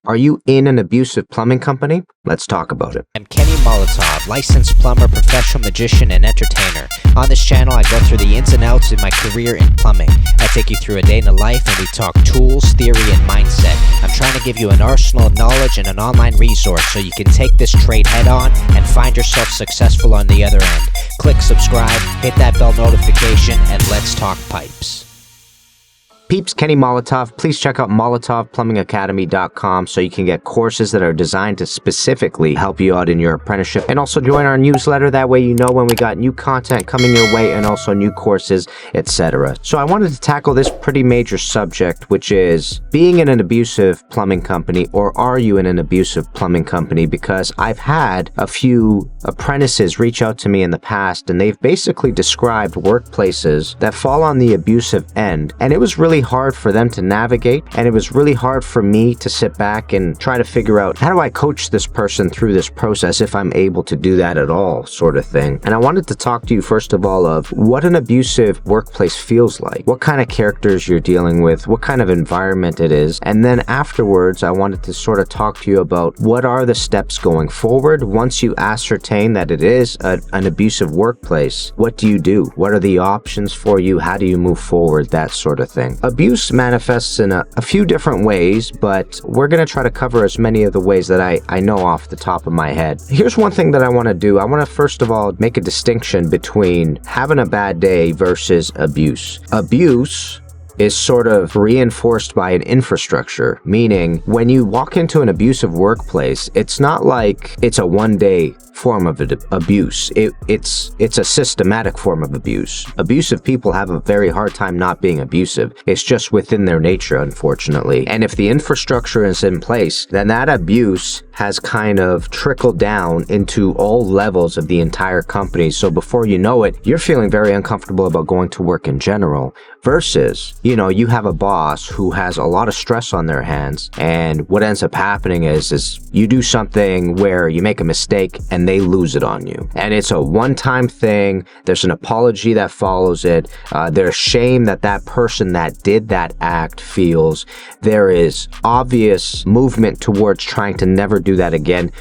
Are you in an abusive plumbing company? Let's talk about it. I'm Kenny Molotov, licensed plumber, professional magician, and entertainer. On this channel, I go through the ins and outs of my career in plumbing. I take you through a day in the life and we talk tools, theory, and mindset. I'm trying to give you an arsenal of knowledge and an online resource so you can take this trade head on and find yourself successful on the other end. Click subscribe, hit that bell notification, and let's talk pipes. Peeps, Kenny Molotov. Please check out molotovplumbingacademy.com so you can get courses that are designed to specifically help you out in your apprenticeship. And also join our newsletter. That way you know when we got new content coming your way and also new courses, etc. So I wanted to tackle this pretty major subject, which is being in an abusive plumbing company, or are you in an abusive plumbing company? Because I've had a few apprentices reach out to me in the past, and they've basically described workplaces that fall on the abusive end. And it was really hard for them to navigate, and it was really hard for me to sit back and try to figure out, how do I coach this person through this process, if I'm able to do that at all, sort of thing. And I wanted to talk to you first of all of what an abusive workplace feels like, what kind of characters you're dealing with, what kind of environment it is, and then afterwards I wanted to sort of talk to you about what are the steps going forward once you ascertain that it is an abusive workplace. What do you do? What are the options for you? How do you move forward? That sort of thing. Abuse manifests in a few different ways, but we're going to try to cover as many of the ways that I know off the top of my head. Here's one thing that I want to do. I want to first of all make a distinction between having a bad day versus abuse. Abuse is sort of reinforced by an infrastructure, meaning when you walk into an abusive workplace, it's not like it's a one-day form of abuse. It's a systematic form of abuse. Abusive people have a very hard time not being abusive. It's just within their nature, unfortunately. And if the infrastructure is in place, then that abuse has kind of trickled down into all levels of the entire company. So before you know it, you're feeling very uncomfortable about going to work in general, versus, you have a boss who has a lot of stress on their hands, and what ends up happening is you do something where you make a mistake and they lose it on you. And it's a one-time thing. There's an apology that follows it. There's shame that person that did that act feels. There is obvious movement towards trying to never do that again.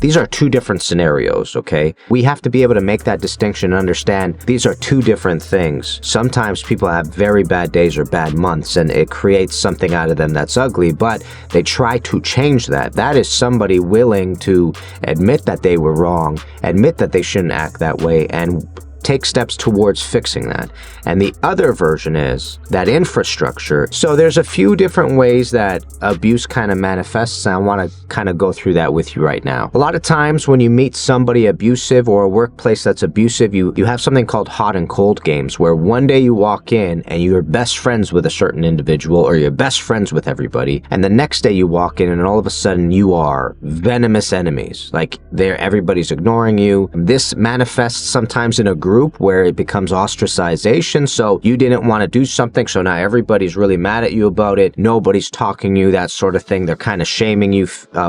These are two different scenarios, okay? We have to be able to make that distinction and understand these are two different things. Sometimes people have very bad days or bad months, and it creates something out of them that's ugly, but they try to change that. That is somebody willing to admit that they were wrong, admit that they shouldn't act that way, and take steps towards fixing that. And the other version is that infrastructure. So there's a few different ways that abuse kind of manifests, and I want to kind of go through that with you right now. A lot of times when you meet somebody abusive or a workplace that's abusive, you have something called hot and cold games, where one day you walk in and you're best friends with a certain individual, or you're best friends with everybody, and the next day you walk in and all of a sudden you are venomous enemies. Like everybody's ignoring you. This manifests sometimes in a group where it becomes ostracization. So you didn't want to do something, so now everybody's really mad at you about it. Nobody's talking to you, that sort of thing. They're kind of shaming you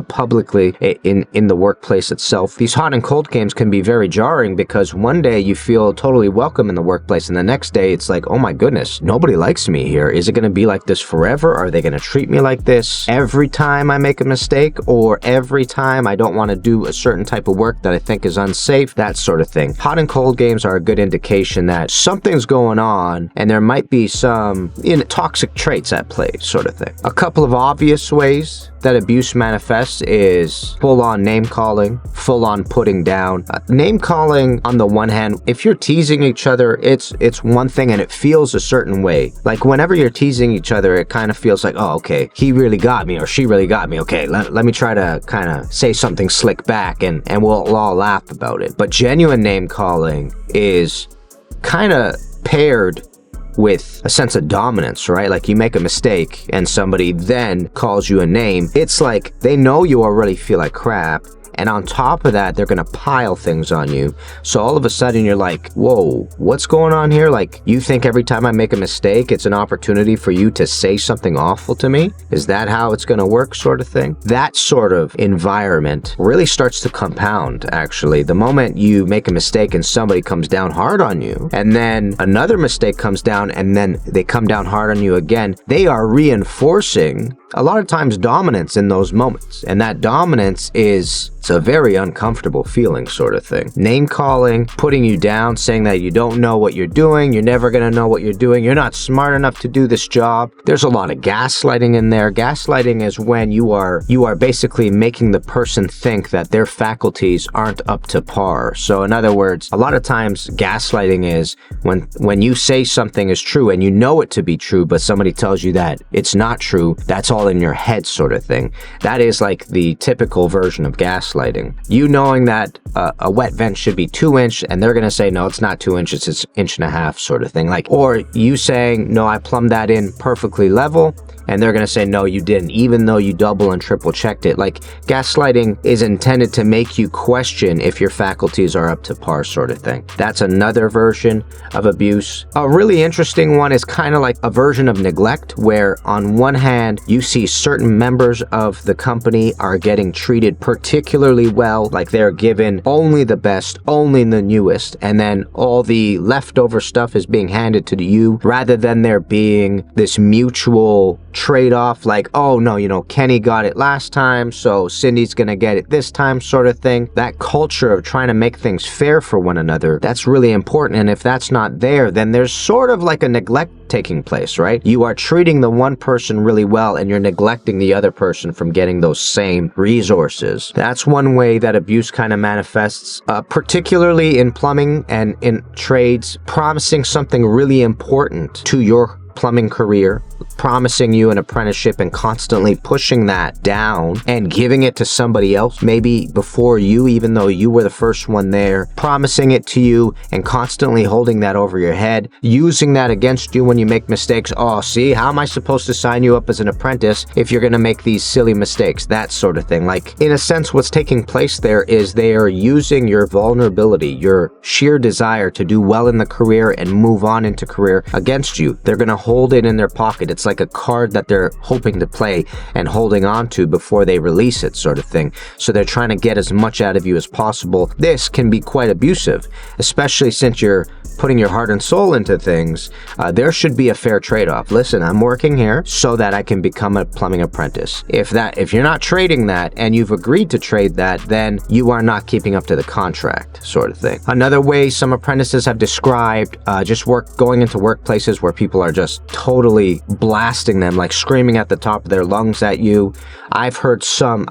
publicly in the workplace itself. These hot and cold games can be very jarring, because one day you feel totally welcome in the workplace, and the next day it's like, oh my goodness, nobody likes me here. Is it going to be like this forever? Are they going to treat me like this every time I make a mistake, or every time I don't want to do a certain type of work that I think is unsafe? That sort of thing. Hot and cold games are a good indication that something's going on, and there might be some toxic traits at play, sort of thing. A couple of obvious ways that abuse manifests is full-on name-calling, full-on putting down. Name-calling, on the one hand, if you're teasing each other, it's one thing and it feels a certain way. Like whenever you're teasing each other, it kind of feels like, oh, okay, he really got me, or she really got me. Okay, let me try to kind of say something slick back, and we'll all laugh about it. But genuine name-calling is kind of paired with a sense of dominance, right? Like you make a mistake and somebody then calls you a name. It's like they know you already feel like crap, And on top of that, they're going to pile things on you. So all of a sudden you're like, whoa, what's going on here? Like, you think every time I make a mistake, it's an opportunity for you to say something awful to me? Is that how it's going to work, sort of thing? That sort of environment really starts to compound, actually. The moment you make a mistake and somebody comes down hard on you, and then another mistake comes down, and then they come down hard on you again, they are reinforcing a lot of times dominance in those moments. And that dominance it's a very uncomfortable feeling sort of thing. Name calling, putting you down, saying that you don't know what you're doing, you're never going to know what you're doing, you're not smart enough to do this job. There's a lot of gaslighting in there. Gaslighting is when you are basically making the person think that their faculties aren't up to par. So in other words, a lot of times gaslighting is when you say something is true and you know it to be true, but somebody tells you that it's not true, that's all in your head sort of thing. That is like the typical version of gaslighting. You knowing that a wet vent should be 2 inch and they're going to say, no, it's not 2 inches, it's 1.5 inches sort of thing. Like, or you saying, no, I plumbed that in perfectly level. And they're going to say, no, you didn't, even though you double and triple checked it. Like, gaslighting is intended to make you question if your faculties are up to par sort of thing. That's another version of abuse. A really interesting one is kind of like a version of neglect, where on one hand, you see certain members of the company are getting treated particularly well, like they're given only the best, only the newest, and then all the leftover stuff is being handed to you, rather than there being this mutual trade-off, like, oh no, Kenny got it last time, so Cindy's gonna get it this time sort of thing. That culture of trying to make things fair for one another, that's really important. And if that's not there, then there's sort of like a neglect taking place, right? You are treating the one person really well and you're neglecting the other person from getting those same resources. That's one way that abuse kind of manifests, particularly in plumbing and in trades. Promising something really important to your plumbing career, promising you an apprenticeship and constantly pushing that down and giving it to somebody else, maybe before you, even though you were the first one there, promising it to you and constantly holding that over your head, using that against you when you make mistakes. Oh, see, how am I supposed to sign you up as an apprentice if you're going to make these silly mistakes? That sort of thing. Like, in a sense, what's taking place there is they are using your vulnerability, your sheer desire to do well in the career and move on into career against you. They're going to hold it in their pocket. It's like a card that they're hoping to play and holding on to before they release it sort of thing. So they're trying to get as much out of you as possible. This can be quite abusive, especially since you're putting your heart and soul into things. There should be a fair trade-off. Listen, I'm working here so that I can become a plumbing apprentice. If you're not trading that and you've agreed to trade that, then you are not keeping up to the contract sort of thing. Another way some apprentices have described going into workplaces where people are just totally blasting them, like screaming at the top of their lungs at you. I've heard some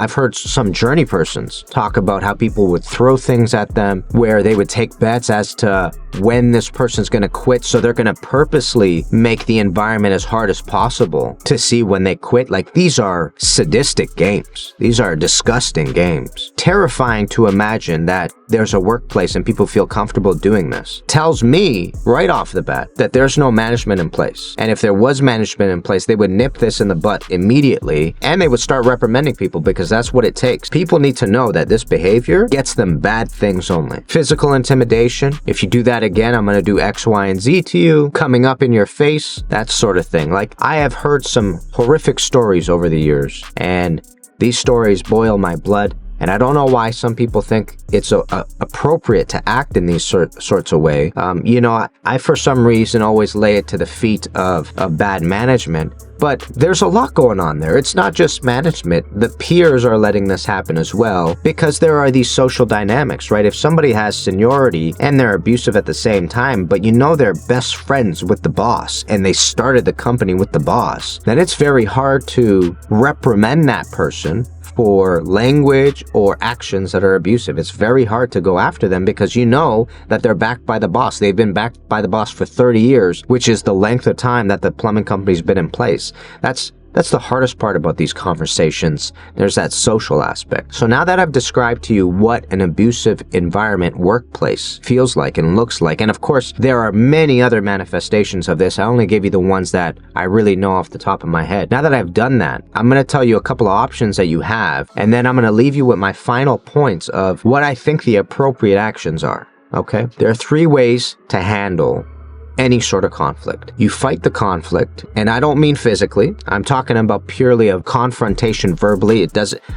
journey persons talk about how people would throw things at them, where they would take bets as to when this person's going to quit, so they're going to purposely make the environment as hard as possible to see when they quit. Like, these are sadistic games. These are disgusting games. Terrifying to imagine that there's a workplace and people feel comfortable doing this. Tells me right off the bat that there's no management in place. And if there was management in place, they would nip this in the butt immediately and they would start reprimanding people, because that's what it takes. People need to know that this behavior gets them bad things only. Physical intimidation. If you do that again, I'm going to do X, Y, and Z to you. Coming up in your face. That sort of thing. Like, I have heard some horrific stories over the years, and these stories boil my blood. And I don't know why some people think it's appropriate to act in these sorts of way. I for some reason always lay it to the feet of bad management. But there's a lot going on there. It's not just management. The peers are letting this happen as well, because there are these social dynamics, right? If somebody has seniority and they're abusive at the same time, but they're best friends with the boss and they started the company with the boss, then it's very hard to reprimand that person for language or actions that are abusive. It's very hard to go after them because you know that they're backed by the boss. They've been backed by the boss for 30 years, which is the length of time that the plumbing company's been in place. That's the hardest part about these conversations. There's that social aspect. So now that I've described to you what an abusive environment workplace feels like and looks like, and of course there are many other manifestations of this, I only gave you the ones that I really know off the top of my head. Now that I've done that, I'm going to tell you a couple of options that you have, and then I'm going to leave you with my final points of what I think the appropriate actions are. Okay? There are 3 ways to handle any sort of conflict. You fight the conflict, and I don't mean physically. I'm talking about purely of confrontation verbally.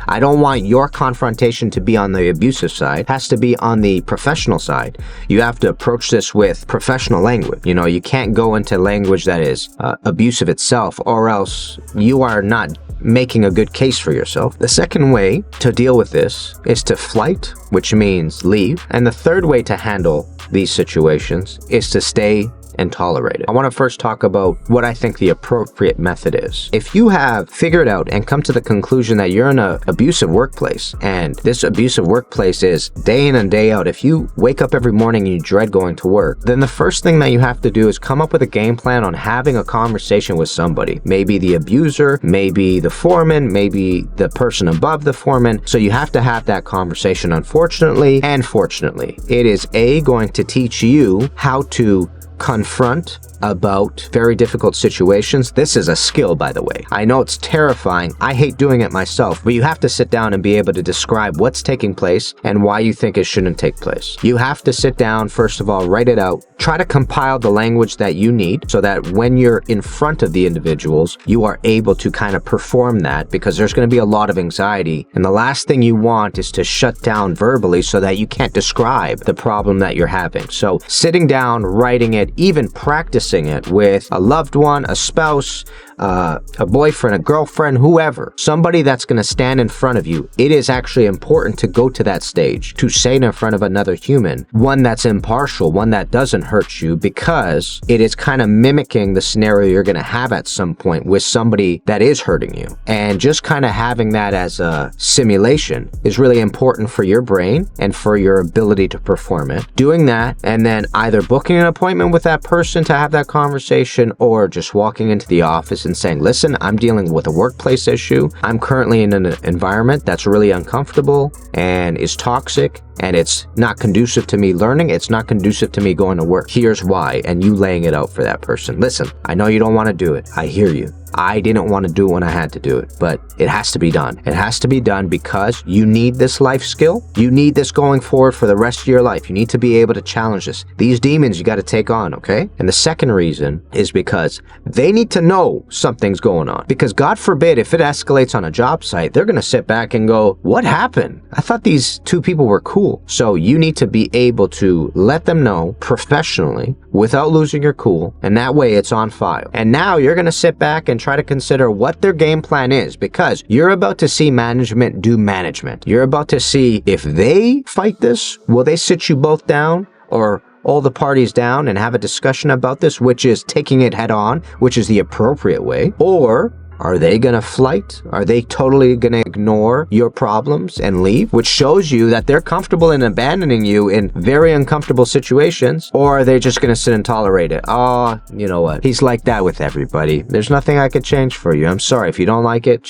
I don't want your confrontation to be on the abusive side. It has to be on the professional side. You have to approach this with professional language. You can't go into language that is abusive itself, or else you are not making a good case for yourself. The second way to deal with this is to flight, which means leave. And the third way to handle these situations is to stay and tolerate it. I want to first talk about what I think the appropriate method is. If you have figured out and come to the conclusion that you're in an abusive workplace, and this abusive workplace is day in and day out, if you wake up every morning and you dread going to work, then the first thing that you have to do is come up with a game plan on having a conversation with somebody. Maybe the abuser, maybe the foreman, maybe the person above the foreman. So you have to have that conversation, unfortunately and fortunately. It is going to teach you how to confront about very difficult situations. This is a skill, by the way. I know it's terrifying. I hate doing it myself, but you have to sit down and be able to describe what's taking place and why you think it shouldn't take place. You have to sit down, first of all, write it out, try to compile the language that you need so that when you're in front of the individuals, you are able to kind of perform that, because there's going to be a lot of anxiety. And the last thing you want is to shut down verbally so that you can't describe the problem that you're having. So sitting down, writing it, even practicing it with a loved one, a spouse, a boyfriend, a girlfriend, whoever, somebody that's going to stand in front of you. It is actually important to go to that stage, to say it in front of another human, one that's impartial, one that doesn't hurt you, because it is kind of mimicking the scenario you're going to have at some point with somebody that is hurting you. And just kind of having that as a simulation is really important for your brain and for your ability to perform it. Doing that, and then either booking an appointment with that person to have that conversation, or just walking into the office and saying, listen, I'm dealing with a workplace issue. I'm currently in an environment that's really uncomfortable and is toxic, and it's not conducive to me learning. It's not conducive to me going to work. Here's why. And you laying it out for that person. Listen, I know you don't want to do it. I hear you. I didn't want to do it when I had to do it, but it has to be done. It has to be done because you need this life skill. You need this going forward for the rest of your life. You need to be able to challenge this. These demons you got to take on, okay? And the second reason is because they need to know something's going on. Because God forbid, if it escalates on a job site, they're going to sit back and go, what happened? I thought these two people were cool. So you need to be able to let them know professionally without losing your cool. And that way it's on file. And now you're going to sit back and try to consider what their game plan is, because you're about to see management do management. You're about to see if they fight this, will they sit you both down, or all the parties down and have a discussion about this, which is taking it head on, which is the appropriate way, or are they going to flight? Are they totally going to ignore your problems and leave? Which shows you that they're comfortable in abandoning you in very uncomfortable situations. Or are they just going to sit and tolerate it? Oh, you know what? He's like that with everybody. There's nothing I could change for you. I'm sorry. If you don't like it,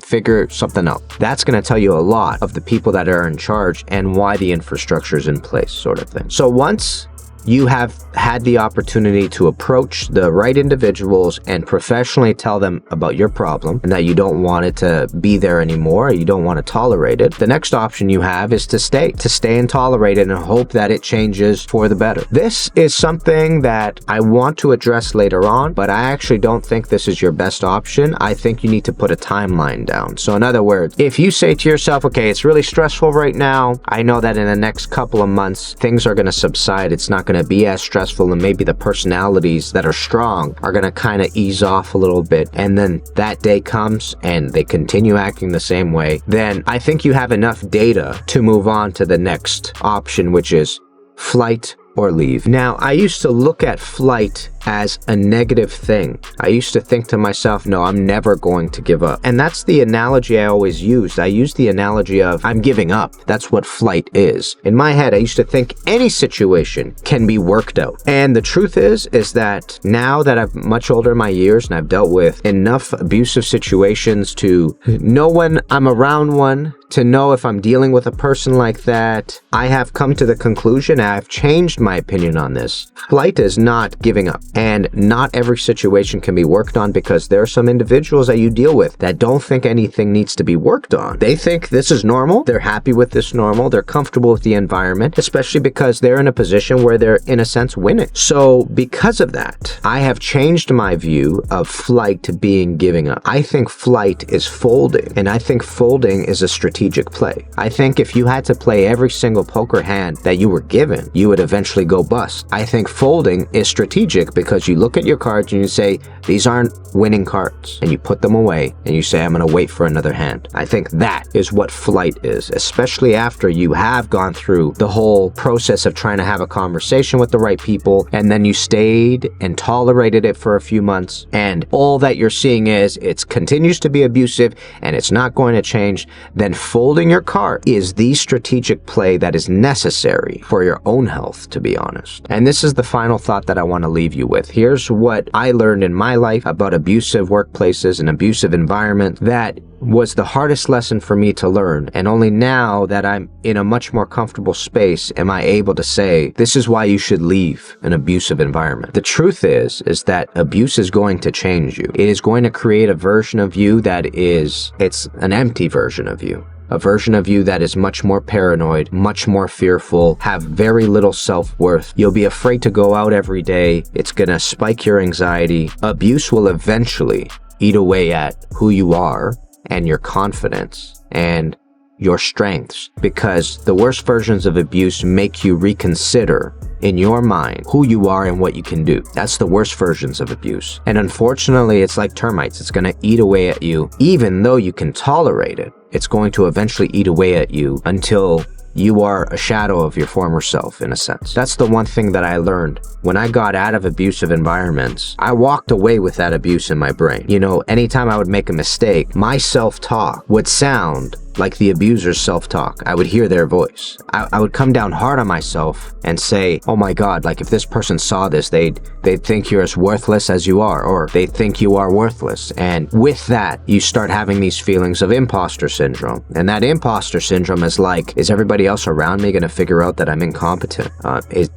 figure something out. That's going to tell you a lot of the people that are in charge and why the infrastructure is in place, sort of thing. So once you have had the opportunity to approach the right individuals and professionally tell them about your problem and that you don't want it to be there anymore, or you don't want to tolerate it, the next option you have is to stay and tolerate it and hope that it changes for the better. This is something that I want to address later on, but I actually don't think this is your best option. I think you need to put a timeline down. So in other words, if you say to yourself, okay, it's really stressful right now, I know that in the next couple of months, things are going to subside. It's not going to be as stressful, and maybe the personalities that are strong are going to kind of ease off a little bit, and then that day comes and they continue acting the same way, then I think you have enough data to move on to the next option, which is flight or leave. Now, I used to look at flight as a negative thing. I used to think to myself, no, I'm never going to give up. And that's the analogy I always used. I used the analogy of I'm giving up. That's what flight is. In my head, I used to think any situation can be worked out. And the truth is that now that I'm much older in my years and I've dealt with enough abusive situations to know when I'm around one, to know if I'm dealing with a person like that, I have come to the conclusion, and I've changed my opinion on this. Flight is not giving up. And not every situation can be worked on, because there are some individuals that you deal with that don't think anything needs to be worked on. They think this is normal. They're happy with this normal. They're comfortable with the environment, especially because they're in a position where they're, in a sense, winning. So because of that, I have changed my view of flight to being giving up. I think flight is folding, and I think folding is a strategic play. I think if you had to play every single poker hand that you were given, you would eventually go bust. I think folding is strategic because because you look at your cards and you say, these aren't winning cards, and you put them away and you say, I'm going to wait for another hand. I think that is what flight is, especially after you have gone through the whole process of trying to have a conversation with the right people, and then you stayed and tolerated it for a few months, and all that you're seeing is it continues to be abusive and it's not going to change. Then folding your card is the strategic play that is necessary for your own health, to be honest. And this is the final thought that I want to leave you with. Here's what I learned in my life about abusive workplaces and abusive environments that was the hardest lesson for me to learn, and only now that I'm in a much more comfortable space am I able to say, this is why you should leave an abusive environment. The truth is that abuse is going to change you. It is going to create a version of you that it's an empty version of you. A version of you that is much more paranoid, much more fearful, have very little self-worth. You'll be afraid to go out every day. It's gonna spike your anxiety. Abuse will eventually eat away at who you are and your confidence and your strengths, because the worst versions of abuse make you reconsider in your mind who you are and what you can do. That's the worst versions of abuse. And unfortunately, it's like termites. It's going to eat away at you. Even though you can tolerate it, it's going to eventually eat away at you until you are a shadow of your former self, in a sense. That's the one thing that I learned. When I got out of abusive environments, I walked away with that abuse in my brain. You know, anytime I would make a mistake, my self-talk would sound like the abuser's self-talk. I would hear their voice. I would come down hard on myself and say, oh my God, like if this person saw this, they'd think you're as worthless as you are, or they think you are worthless. And with that, you start having these feelings of imposter syndrome. And that imposter syndrome is like, is everybody else around me gonna figure out that I'm incompetent?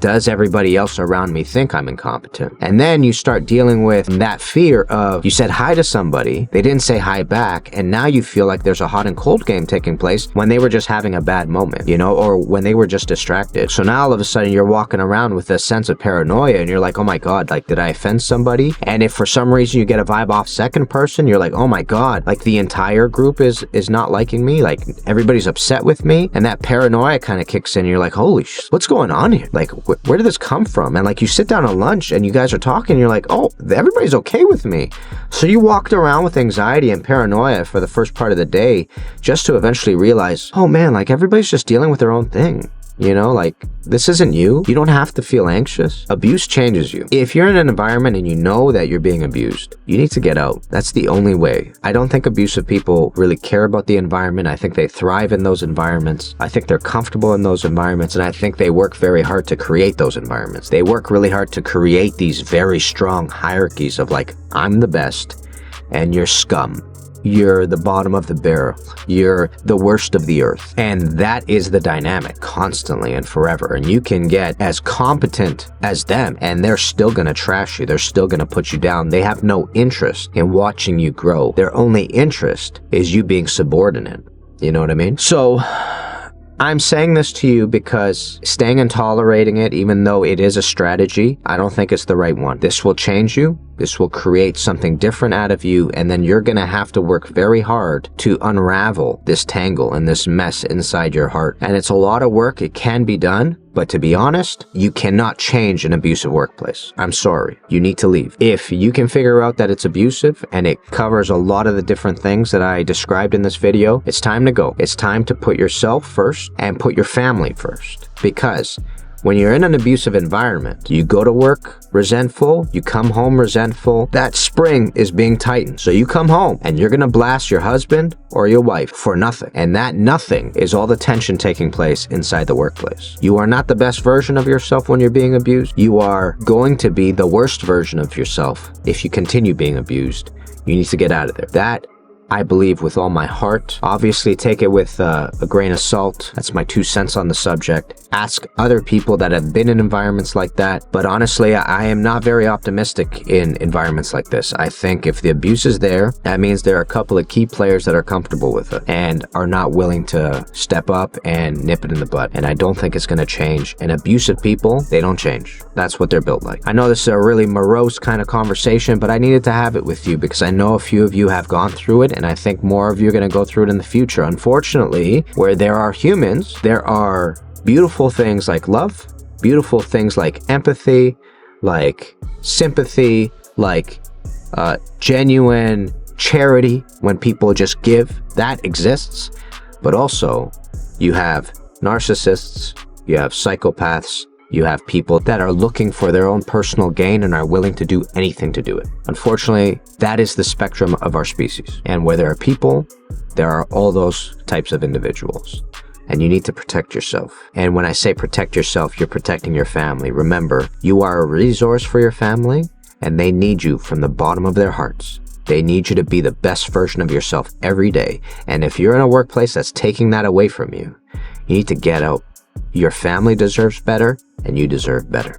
Does everybody else around me think I'm incompetent? And then you start dealing with that fear of, you said hi to somebody, they didn't say hi back, and now you feel like there's a hot and cold game taking place when they were just having a bad moment, you know, or when they were just distracted. So now all of a sudden you're walking around with a sense of paranoia and you're like, oh my God, like did I offend somebody? And if for some reason you get a vibe off second person, you're like, oh my God, like the entire group is not liking me, like everybody's upset with me. And that paranoia kind of kicks in. You're like, holy shit, what's going on here? Like where did this come from? And like you sit down at lunch and you guys are talking, you're like, oh, everybody's okay with me. So you walked around with anxiety and paranoia for the first part of the day just to eventually realize, oh man, like everybody's just dealing with their own thing. You know, like this isn't you. You don't have to feel anxious. Abuse changes you. If you're in an environment and you know that you're being abused, you need to get out. That's the only way. I don't think abusive people really care about the environment. I think they thrive in those environments. I think they're comfortable in those environments, and I think they work very hard to create those environments. They work really hard to create these very strong hierarchies of like, I'm the best and you're scum. You're the bottom of the barrel. You're the worst of the earth. And that is the dynamic constantly and forever. And you can get as competent as them and they're still going to trash you. They're still going to put you down. They have no interest in watching you grow. Their only interest is you being subordinate. You know what I mean? So I'm saying this to you because staying and tolerating it, even though it is a strategy, I don't think it's the right one. This will change you. This will create something different out of you, and then you're going to have to work very hard to unravel this tangle and this mess inside your heart. And it's a lot of work. It can be done, but to be honest, you cannot change an abusive workplace. I'm sorry. You need to leave. If you can figure out that it's abusive and it covers a lot of the different things that I described in this video, it's time to go. It's time to put yourself first and put your family first. Because when you're in an abusive environment, you go to work resentful, you come home resentful, that spring is being tightened. So you come home and you're gonna blast your husband or your wife for nothing. And that nothing is all the tension taking place inside the workplace. You are not the best version of yourself when you're being abused. You are going to be the worst version of yourself if you continue being abused. You need to get out of there. That I believe with all my heart. Obviously, take it with a grain of salt. That's my 2 cents on the subject. Ask other people that have been in environments like that. But honestly, I am not very optimistic in environments like this. I think if the abuse is there, that means there are a couple of key players that are comfortable with it and are not willing to step up and nip it in the bud. And I don't think it's going to change. And abusive people, they don't change. That's what they're built like. I know this is a really morose kind of conversation, but I needed to have it with you because I know a few of you have gone through it, and I think more of you are going to go through it in the future. Unfortunately, where there are humans, there are beautiful things like love, beautiful things like empathy, like sympathy, like genuine charity when people just give. That exists. But also, you have narcissists, you have psychopaths, you have people that are looking for their own personal gain and are willing to do anything to do it. Unfortunately, that is the spectrum of our species. And where there are people, there are all those types of individuals. And you need to protect yourself. And when I say protect yourself, you're protecting your family. Remember, you are a resource for your family, and they need you from the bottom of their hearts. They need you to be the best version of yourself every day. And if you're in a workplace that's taking that away from you, you need to get out. Your family deserves better, and you deserve better.